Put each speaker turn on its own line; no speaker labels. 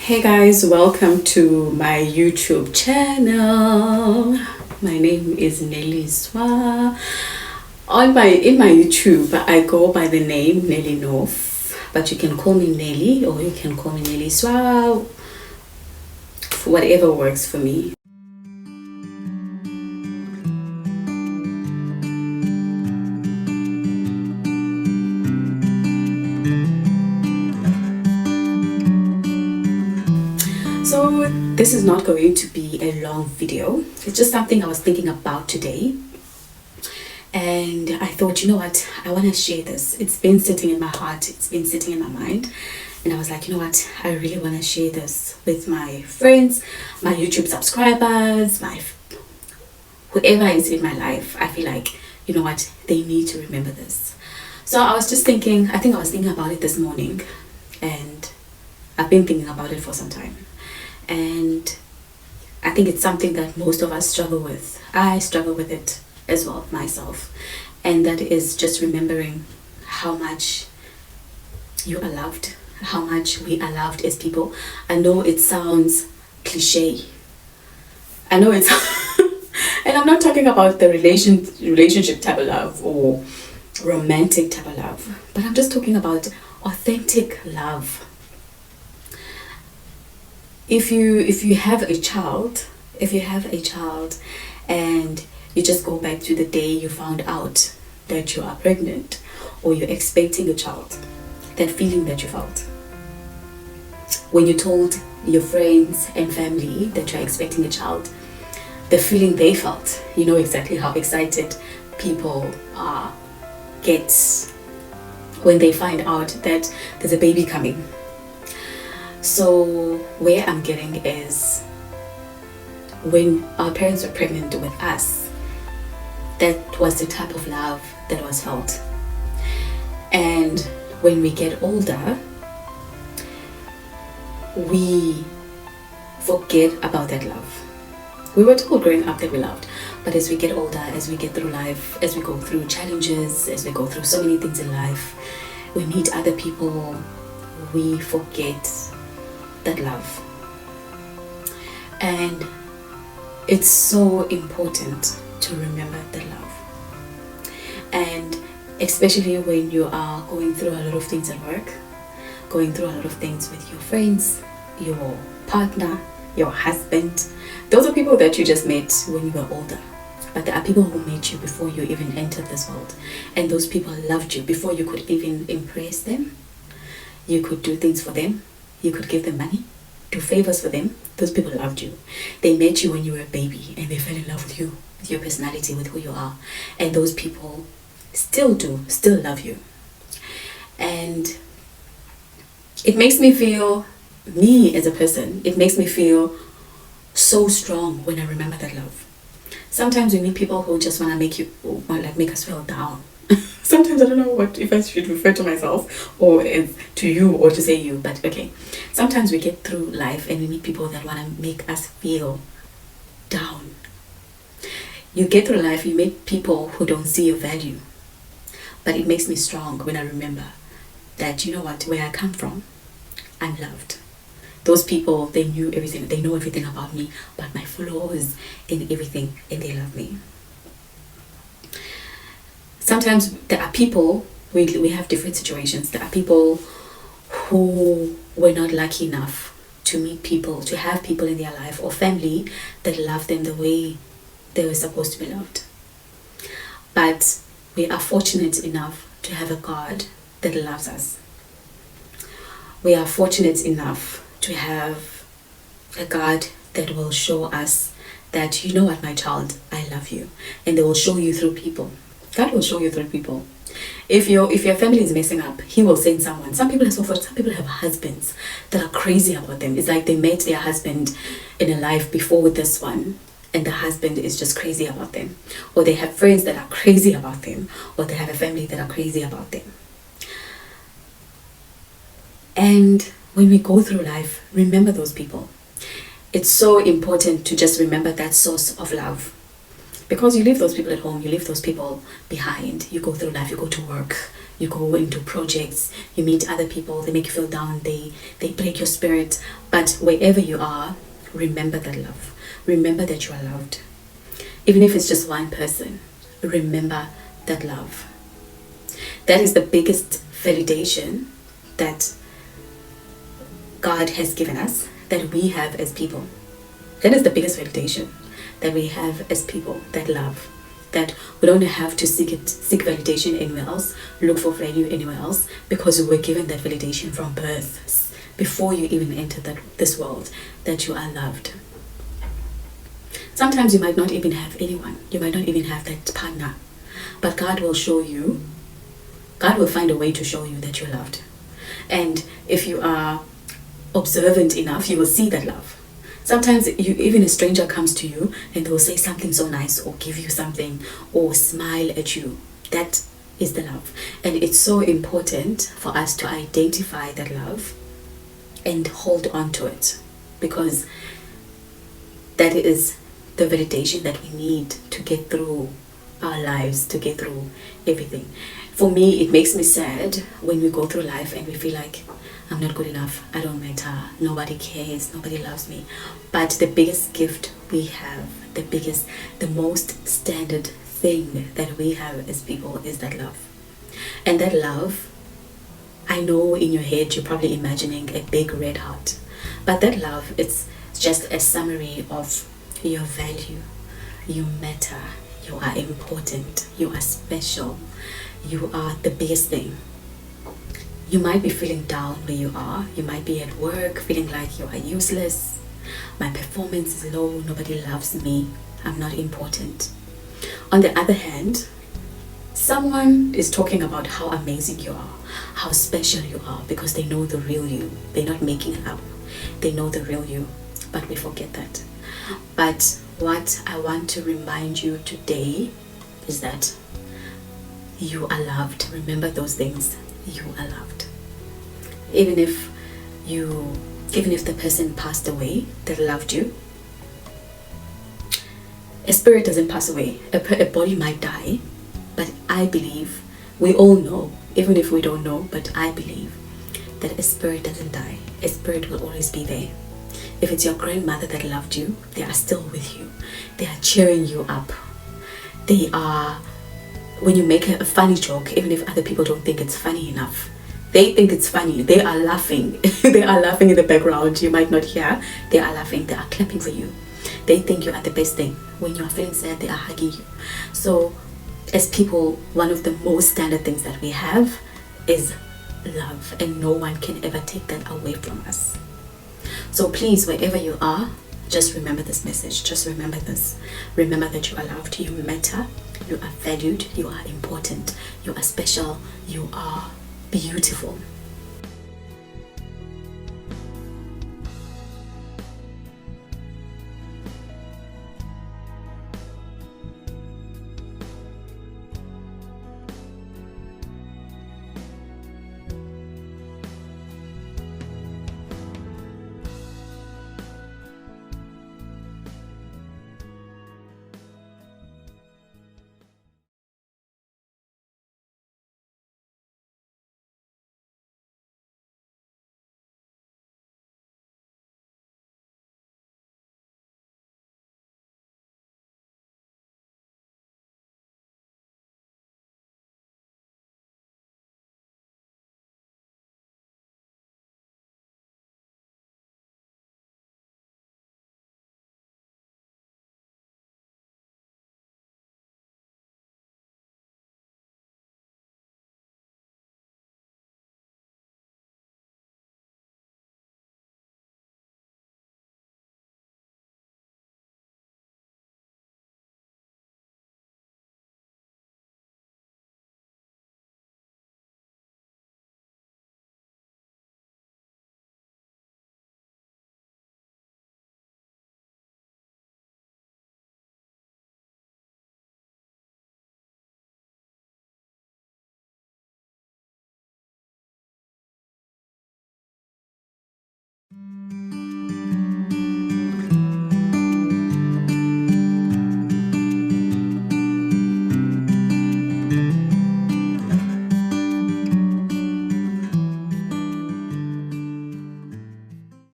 Hey guys, welcome to my YouTube channel. My name is Nelly Swa. In my YouTube, I go by the name Nelly North, but you can call me Nelly or you can call me Nelly Swa. Whatever works for me. So this is not going to be a long video. It's just something I was thinking about today. And I thought, you know what, I want to share this. It's been sitting in my heart. It's been sitting in my mind. And I was like, you know what, I really want to share this with my friends, my YouTube subscribers, whoever is in my life. I feel like, you know what, they need to remember this. So I was just thinking, I was thinking about it this morning. And I've been thinking about it for some time. And I think it's something that most of us struggle with. I struggle with it as well myself, and that is just remembering how much you are loved, how much we are loved as people. I know it sounds cliche. I know it's and I'm not talking about the relationship type of love or romantic type of love, but I'm just talking about authentic love. If you have a child and you just go back to the day you found out that you are pregnant or you're expecting a child, that feeling that you felt when you told your friends and family that you're expecting a child, the feeling they felt, you know exactly how excited people get when they find out that there's a baby coming. So where I'm getting is, when our parents were pregnant with us, that was the type of love that was felt. And when we get older, we forget about that love. We were told growing up that we loved, but as we get older, as we get through life, as we go through challenges, as we go through so many things in life, we meet other people, we forget that love. And it's so important to remember the love. And especially when you are going through a lot of things at work, going through a lot of things with your friends, your partner, your husband. Those are people that you just met when you were older. But there are people who met you before you even entered this world. And those people loved you before you could even impress them. You could do things for them. You could give them money, do favors for them. Those people loved you. They met you when you were a baby and they fell in love with you, with your personality, with who you are. And those people still love you. And it makes me feel, me as a person, it makes me feel so strong when I remember that love. Sometimes we meet people who just want to make us feel down. Sometimes I don't know if I should refer to myself or to you or to say you, but okay. Sometimes we get through life and we meet people that want to make us feel down. You get through life, you meet people who don't see your value. But it makes me strong when I remember that, you know what, where I come from, I'm loved. Those people, they knew everything, they know everything about me, but my flaws and everything, and they love me. Sometimes there are people, we have different situations. There are people who were not lucky enough to meet people, to have people in their life or family that love them the way they were supposed to be loved. But we are fortunate enough to have a God that loves us. We are fortunate enough to have a God that will show us that, you know what, my child, I love you. And they will show you through people. God will show you through people. If your family is messing up, He will send someone. Some people have husbands that are crazy about them. It's like they met their husband in a life before this one, and the husband is just crazy about them. Or they have friends that are crazy about them, or they have a family that are crazy about them. And when we go through life, remember those people. It's so important to just remember that source of love. Because you leave those people at home, you leave those people behind. You go through life, you go to work, you go into projects, you meet other people, they make you feel down, they break your spirit. But wherever you are, remember that love. Remember that you are loved. Even if it's just one person, remember that love. That is the biggest validation that God has given us, that we have as people. That is the biggest validation that we have as people, that love. That we don't have to seek validation anywhere else, look for value anywhere else, because we were given that validation from birth, before you even enter this world, that you are loved. Sometimes you might not even have anyone, you might not even have that partner, but God will show you, God will find a way to show you that you're loved. And if you are observant enough, you will see that love. Sometimes even a stranger comes to you and they'll say something so nice, or give you something, or smile at you. That is the love. And it's so important for us to identify that love and hold on to it, because that is the validation that we need to get through our lives, to get through everything. For me, it makes me sad when we go through life and we feel like, I'm not good enough, I don't matter, nobody cares, nobody loves me. But the biggest gift we have, the most standard thing that we have as people is that love. And that love, I know in your head you're probably imagining a big red heart, but that love, it's just a summary of your value. You matter, you are important, you are special, you are the biggest thing. You might be feeling down where you are. You might be at work feeling like you are useless. My performance is low, nobody loves me, I'm not important. On the other hand, someone is talking about how amazing you are, how special you are, because they know the real you. They're not making it up. They know the real you, but we forget that. But what I want to remind you today is that you are loved. Remember those things. You are loved. Even if the person passed away that loved you, a spirit doesn't pass away. A body might die, but I believe, we all know, even if we don't know, but I believe that a spirit doesn't die. A spirit will always be there. If it's your grandmother that loved you, they are still with you. They are cheering you up. They are, when you make a funny joke, even if other people don't think it's funny enough, they think it's funny. They are laughing. They are laughing in the background. You might not hear. They are laughing. They are clapping for you. They think you are the best thing. When you are feeling sad, they are hugging you. So as people, one of the most standard things that we have is love, and no one can ever take that away from us. So please, wherever you are, just remember this message. Just remember this. Remember that you are loved, you matter, you are valued, you are important, you are special, you are beautiful.